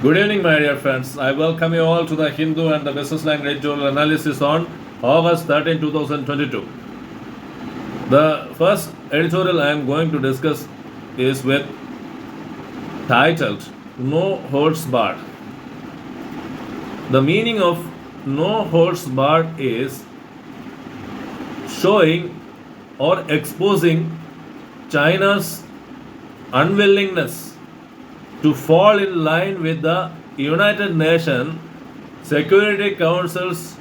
Good evening, my dear friends. I welcome you all to the Hindu and the Businessline Editorial analysis on August 13, 2022. The first editorial I am going to discuss is with titled No Holds Barred. The meaning of No Holds Barred is showing or exposing China's unwillingness to fall in line with the United Nations Security Council's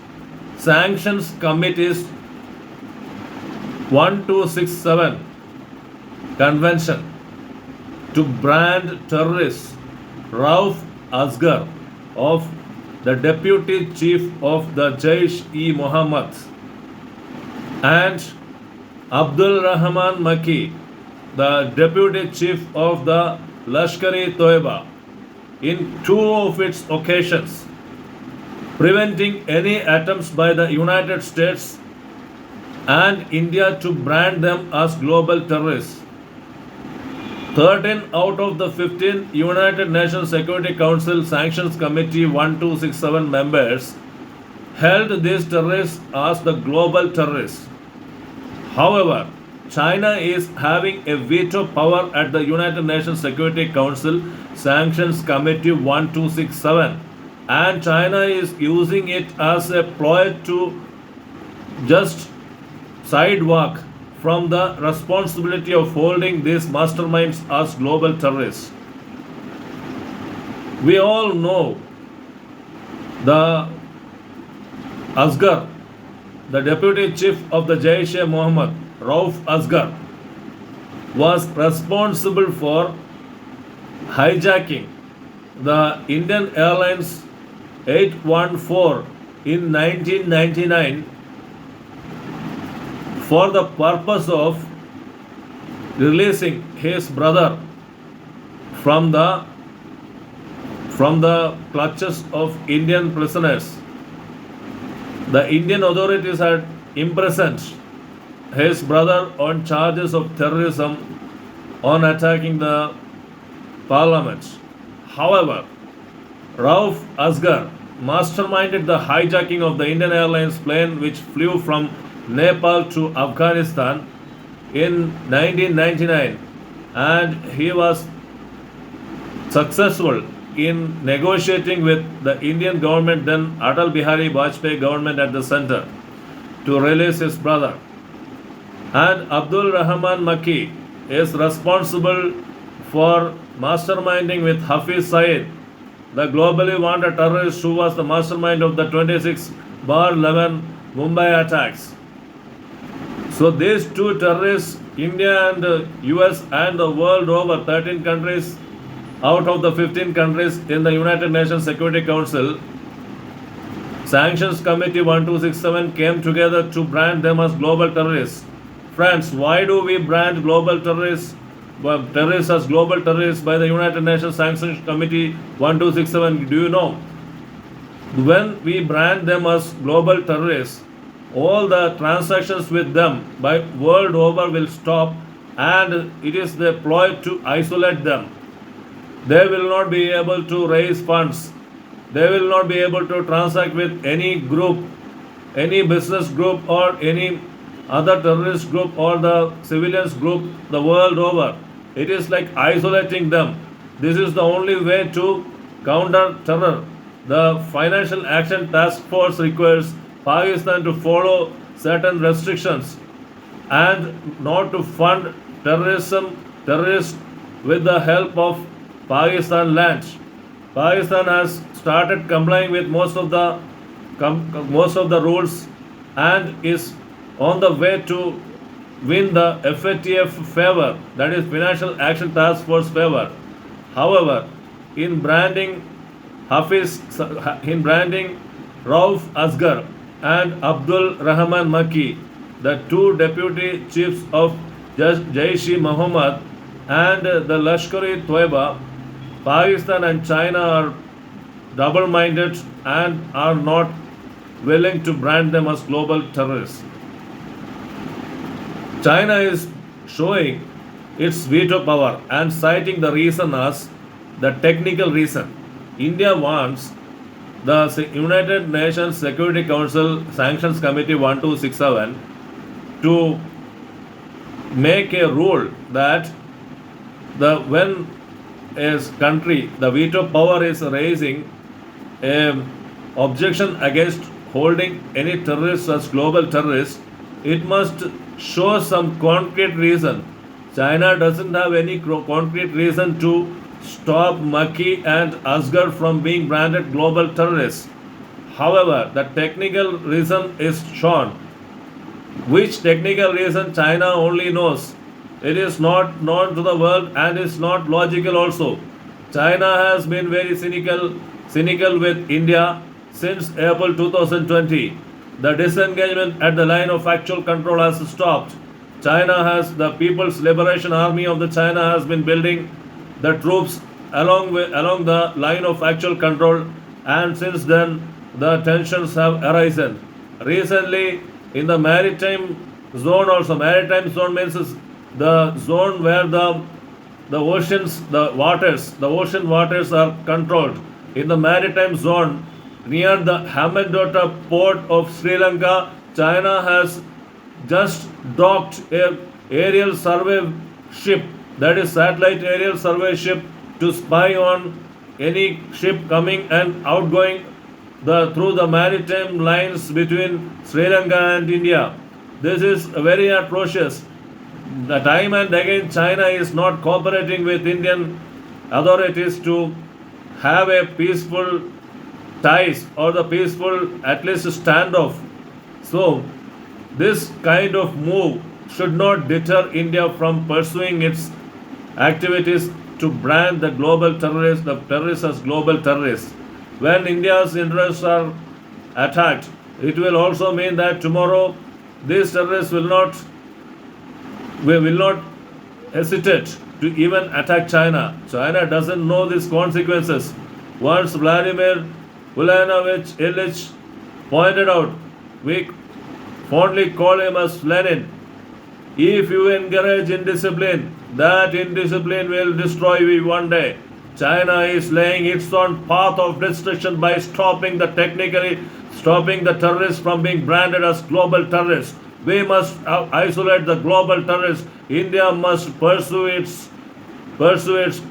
Sanctions Committee's 1267 Convention to brand terrorist Rauf Asghar of the Deputy Chief of the Jaish-e-Mohammed and Abdul Rahman Maki, the Deputy Chief of the Lashkar-e-Toiba, in two of its occasions, preventing any attempts by the United States and India to brand them as global terrorists. 13 out of the 15 United Nations Security Council Sanctions Committee 1267 members held these terrorists as the global terrorists. However, China is having a veto power at the United Nations Security Council Sanctions Committee 1267, and China is using it as a ploy to just sidewalk from the responsibility of holding these masterminds as global terrorists. We all know the Asghar, the Deputy Chief of the Jaish-e-Mohammed, Rauf Asghar, was responsible for hijacking the Indian Airlines 814 in 1999 for the purpose of releasing his brother from the clutches of Indian prisoners. The Indian authorities had imprisoned his brother on charges of terrorism on attacking the parliament. However, Rauf Asghar masterminded the hijacking of the Indian Airlines plane which flew from Nepal to Afghanistan in 1999, and he was successful in negotiating with the Indian government, then Atal Bihari Vajpayee government at the center, to release his brother. And Abdul Rahman Maki is responsible for masterminding with Hafiz Saeed, the globally wanted terrorist who was the mastermind of the 26/11 Mumbai attacks. So these two terrorists, India and US and the world over, 13 countries out of the 15 countries in the United Nations Security Council Sanctions Committee 1267 came together to brand them as global terrorists. Friends, why do we brand global terrorists, terrorists as global terrorists by the United Nations Sanctions Committee 1267? Do you know? When we brand them as global terrorists, all the transactions with them by world over will stop, and it is the ploy to isolate them. They will not be able to raise funds. They will not be able to transact with any group, any business group, or any other terrorist group or the civilians group the world over. It is like isolating them. This is the only way to counter terror. The Financial Action Task Force requires Pakistan to follow certain restrictions and not to fund terrorists with the help of Pakistan land. Pakistan has started complying with most of the rules and is on the way to win the FATF favor, that is Financial Action Task Force favor. However, in branding Rauf Asghar and Abdul Rahman Maki, the two deputy chiefs of Jaish-e-Mohammed and the Lashkar-e-Toiba, Pakistan and China are double-minded and are not willing to brand them as global terrorists. China is showing its veto power and citing the reason as the technical reason. India wants the United Nations Security Council Sanctions Committee 1267 to make a rule that the when a country the veto power is raising a objection against holding any terrorists as global terrorists, it must show some concrete reason. China doesn't have any concrete reason to stop Maki and Asghar from being branded global terrorists. However, the technical reason is shown, which technical reason China only knows. It is not known to the world and is not logical also. China has been very cynical with India since April 2020. The disengagement at the line of actual control has stopped. China has the People's Liberation Army of the China has been building the troops along the line of actual control, and since then the tensions have arisen. Recently, in the maritime zone also, maritime zone means is the zone where the oceans, the ocean waters are controlled. In the maritime zone near the Hambantota port of Sri Lanka, China has just docked a aerial survey ship, that is satellite aerial survey ship, to spy on any ship coming and outgoing through the maritime lines between Sri Lanka and India. This is very atrocious. The time and again China is not cooperating with Indian authorities to have a peaceful ties or the peaceful at least standoff. So this kind of move should not deter India from pursuing its activities to brand the terrorists as global terrorists. When India's interests are attacked, it will also mean that tomorrow these terrorists will not hesitate to even attack China. China doesn't know these consequences. Once Vladimir Ulanovich Ilyich pointed out, we fondly call him as Lenin. If you encourage indiscipline, that indiscipline will destroy you one day. China is laying its own path of destruction by stopping the terrorists from being branded as global terrorists. We must isolate the global terrorists. India must pursue its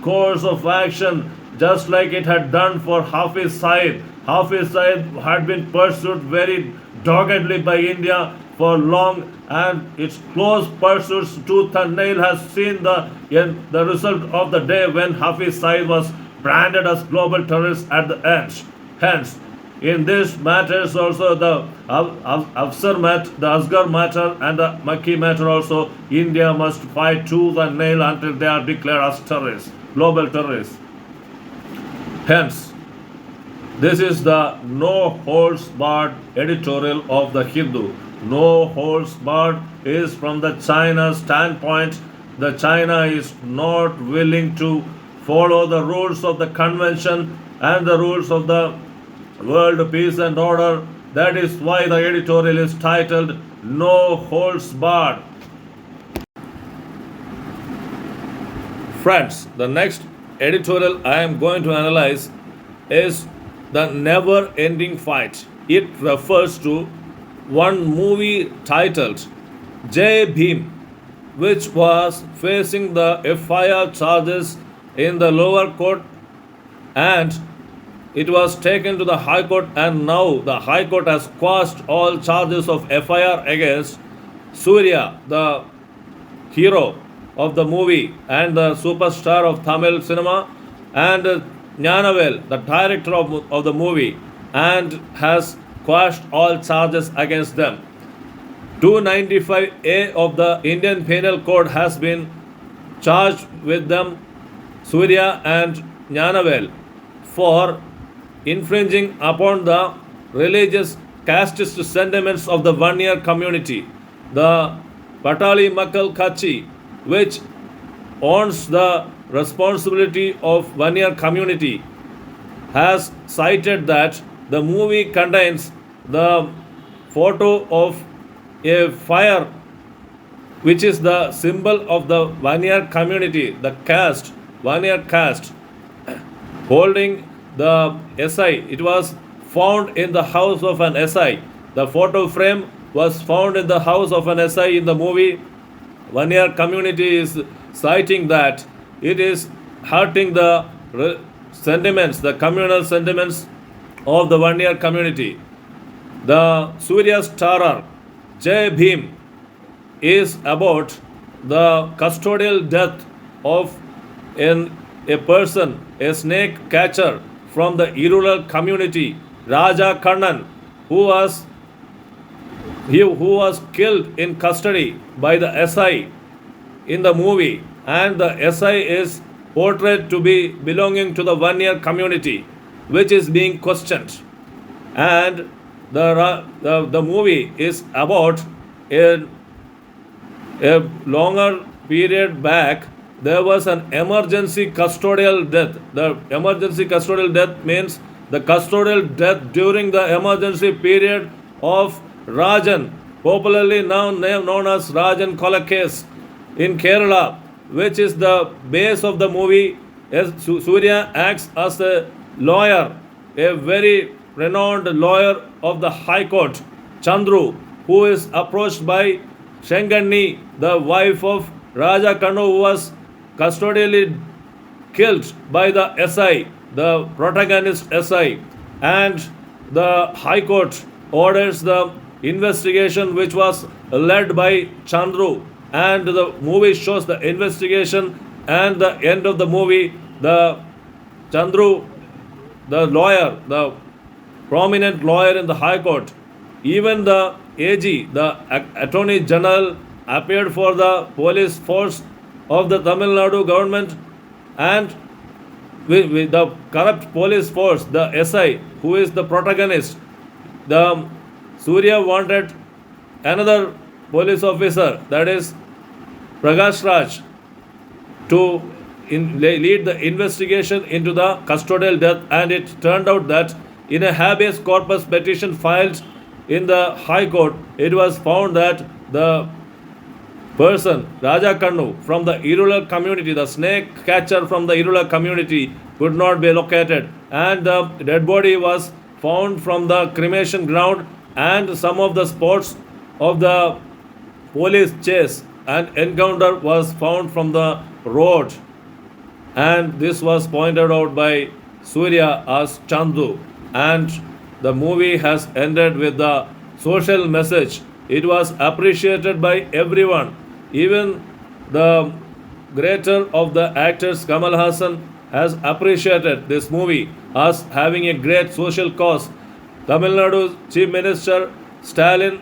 course of action just like it had done for Hafiz Saeed. Hafiz Saeed had been pursued very doggedly by India for long, and its close pursuits tooth and nail has seen the result of the day when Hafiz Saeed was branded as global terrorist at the end. Hence, in this matters also the Asghar matter and the Maki matter also, India must fight tooth and nail until they are declared as terrorists, global terrorists. Hence, this is the no holds barred editorial of the Hindu. No holds barred is from the China standpoint. The China is not willing to follow the rules of the convention and the rules of the world peace and order. That is why the editorial is titled No Holds Barred. Friends, the next editorial I am going to analyze is the never ending fight. It refers to one movie titled Jai Bhim, which was facing the FIR charges in the lower court, and it was taken to the High Court, and now the High Court has quashed all charges of FIR against Surya, the hero of the movie and the superstar of Tamil cinema, and Gnanavel, the director of the movie, and has quashed all charges against them. 295A of the Indian Penal Code has been charged with them, Surya and Gnanavel, for infringing upon the religious casteist sentiments of the one-year community. The Patali Makkal Kachi, which owns the responsibility of one-year community, has cited that the movie contains the photo of a fire, which is the symbol of the one-year community, the caste, one-year caste, holding the SI. It was found in the house of an SI. The photo frame was found in the house of an SI in the movie. One year community is citing that it is hurting the sentiments, the communal sentiments of the 1 year community. The Surya Starer Jai Bhim is about the custodial death of a person, a snake catcher from the rural community, Raja Kannan, who was who was killed in custody by the SI in the movie, and the SI is portrayed to be belonging to the 1 year community, which is being questioned. And the movie is about a longer period back. There was an emergency custodial death. The emergency custodial death means the custodial death during the emergency period of Rajan, popularly now known as Rajan Kola case in Kerala, which is the base of the movie. As Surya acts as a lawyer, a very renowned lawyer of the High Court, Chandru, who is approached by Shenganni, the wife of Raja Kannu, who was custodially killed by the SI, the protagonist SI, and the High Court orders the investigation which was led by Chandru, and the movie shows the investigation, and the end of the movie, the Chandru, the lawyer, the prominent lawyer in the High Court, even the AG, the Attorney General, appeared for the police force of the Tamil Nadu government, and with the corrupt police force, the SI, who is the protagonist. The Surya wanted another police officer, that is Prakash Raj, to lead the investigation into the custodial death, and it turned out that in a habeas corpus petition filed in the High Court, it was found that the person, Raja Kannu, from the rural community, the snake catcher from the rural community, could not be located, and the dead body was found from the cremation ground, and some of the spots of the police chase and encounter was found from the road, and this was pointed out by Surya as Chandu, and the movie has ended with the social message. It was appreciated by everyone, even the greater of the actors, Kamal Hassan, has appreciated this movie as having a great social cause. Tamil Nadu's Chief Minister Stalin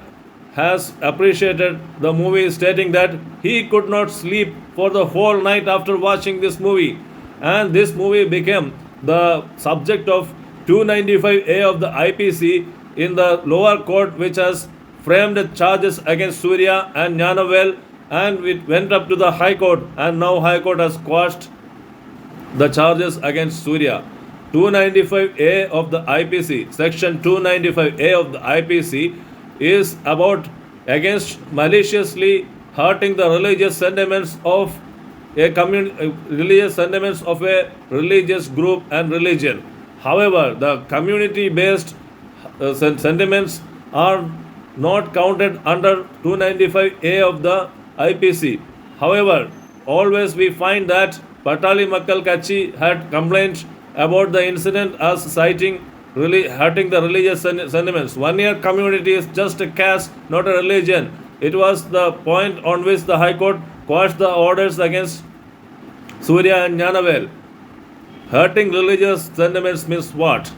has appreciated the movie, stating that he could not sleep for the whole night after watching this movie. And this movie became the subject of 295A of the IPC in the lower court, which has framed charges against Surya and Jnanavel, and it went up to the High Court, and now High Court has quashed the charges against Surya. 295A of the IPC, section 295A of the IPC is about against maliciously hurting the religious sentiments of religious sentiments of a religious group and religion. However, the community based sentiments are not counted under 295A of the IPC. However, always we find that Patali Makkal Kachi had complained about the incident as citing hurting the religious sentiments. 1 year community is just a caste, not a religion. It was the point on which the High Court quashed the orders against Surya and Jnanavel. Hurting religious sentiments means what?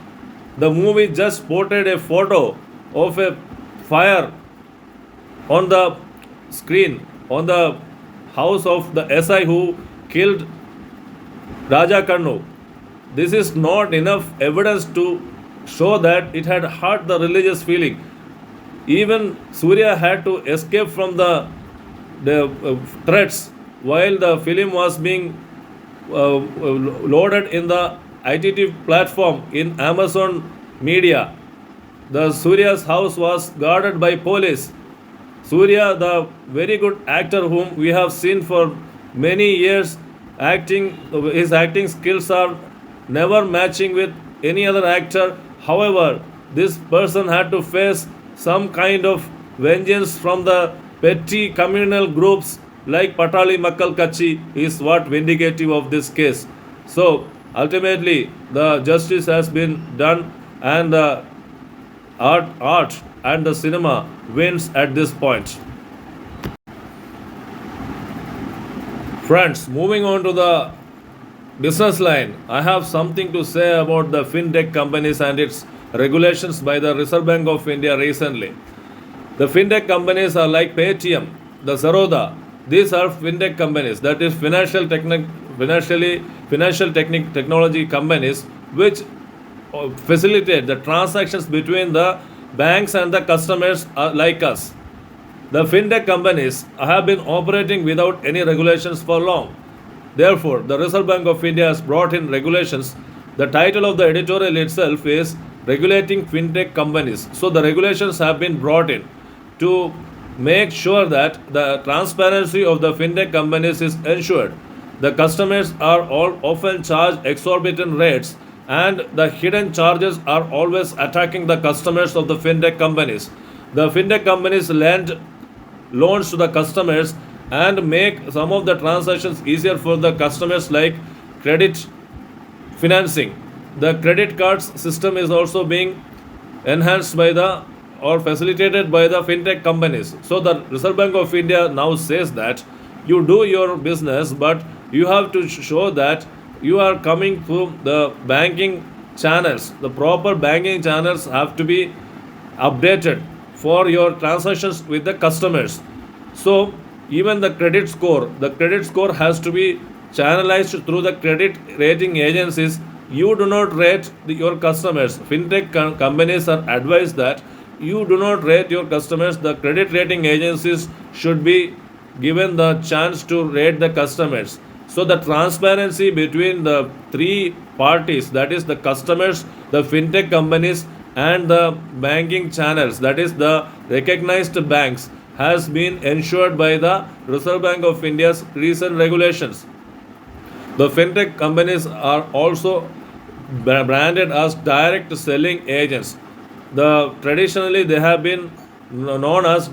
The movie just portrayed a photo of a fire on the screen, on the house of the SI who killed Raja Kannu. This is not enough evidence to show that it had hurt the religious feeling. Even Surya had to escape from the threats while the film was being loaded in the ITT platform in Amazon Media. The Surya's house was guarded by police. Surya, the very good actor whom we have seen for many years, his acting skills are never matching with any other actor. However, this person had to face some kind of vengeance from the petty communal groups like Patali Makkal Kachi is what vindicative of this case. So ultimately, the justice has been done, and the art and the cinema wins at this point. Friends, moving on to the business line, I have something to say about the fintech companies and its regulations by the Reserve Bank of India recently. The fintech companies are like Paytm, the Zerodha. These are fintech companies, that is technology companies, which facilitate the transactions between the banks and the customers like us. The fintech companies have been operating without any regulations for long. Therefore, the Reserve Bank of India has brought in regulations. The title of the editorial itself is Regulating Fintech Companies. So, the regulations have been brought in to make sure that the transparency of the fintech companies is ensured. The customers are all often charged exorbitant rates, and the hidden charges are always attacking the customers of the fintech companies. The fintech companies lend loans to the customers and make some of the transactions easier for the customers, like credit financing. The credit cards system is also being enhanced by the or facilitated by the fintech companies. So the Reserve Bank of India now says that you do your business, but you have to show that you are coming through the banking channels. The proper banking channels have to be updated for your transactions with the customers. So even the credit score has to be channelized through the credit rating agencies. You do not rate your customers. Fintech companies are advised that you do not rate your customers. The credit rating agencies should be given the chance to rate the customers. So the transparency between the three parties, that is the customers, the fintech companies, and the banking channels, that is the recognized banks, has been ensured by the Reserve Bank of India's recent regulations. The fintech companies are also branded as direct selling agents. Traditionally they have been known as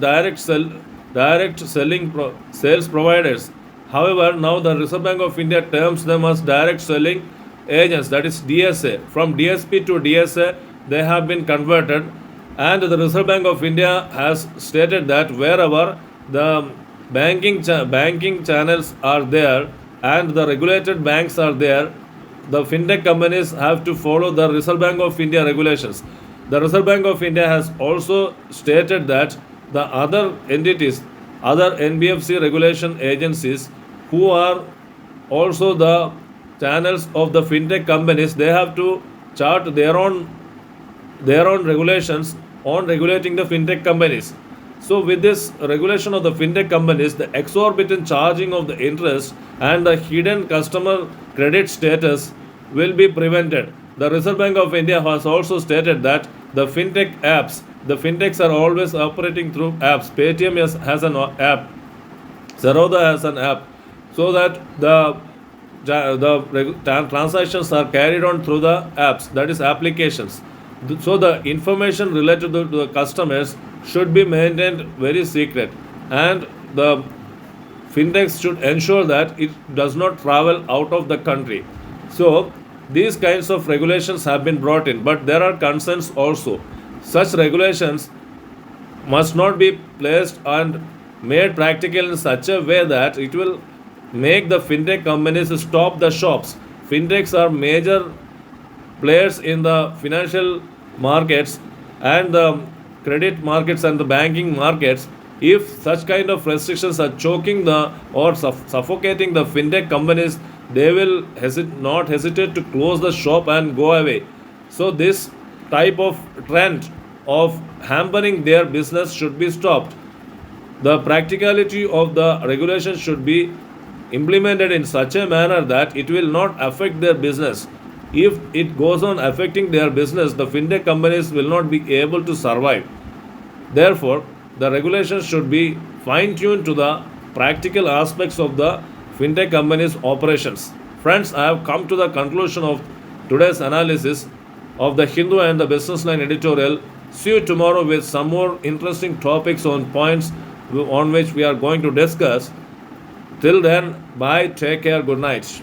sales providers. However, now the Reserve Bank of India terms them as direct selling agents, that is DSA. From DSP to DSA, they have been converted, and the Reserve Bank of India has stated that wherever the banking channels are there and the regulated banks are there, the fintech companies have to follow the Reserve Bank of India regulations. The Reserve Bank of India has also stated that the other entities, other NBFC regulation agencies, who are also the channels of the fintech companies, they have to chart their own regulations on regulating the fintech companies. So with this regulation of the fintech companies, the exorbitant charging of the interest and the hidden customer credit status will be prevented. The Reserve Bank of India has also stated that the fintechs are always operating through apps. Paytm has an app, Zerodha has an app, so that the transactions are carried on through the apps, that is applications. So the information related to the customers should be maintained very secret, and the fintechs should ensure that it does not travel out of the country. So these kinds of regulations have been brought in, but there are concerns also. Such regulations must not be placed and made practical in such a way that it will make the fintech companies stop the shops. Fintechs are major players in the financial markets and the credit markets and the banking markets. If such kind of restrictions are choking the or suffocating the fintech companies, they will not hesitate to close the shop and go away. So this type of trend of hampering their business should be stopped. The practicality of the regulation should be implemented in such a manner that it will not affect their business. If it goes on affecting their business, the fintech companies will not be able to survive. Therefore, the regulations should be fine tuned to the practical aspects of the fintech companies' operations. Friends, I have come to the conclusion of today's analysis. of the Hindu and the Businessline editorial. See you tomorrow with some more interesting topics on points on which we are going to discuss. Till then, bye, take care, good night.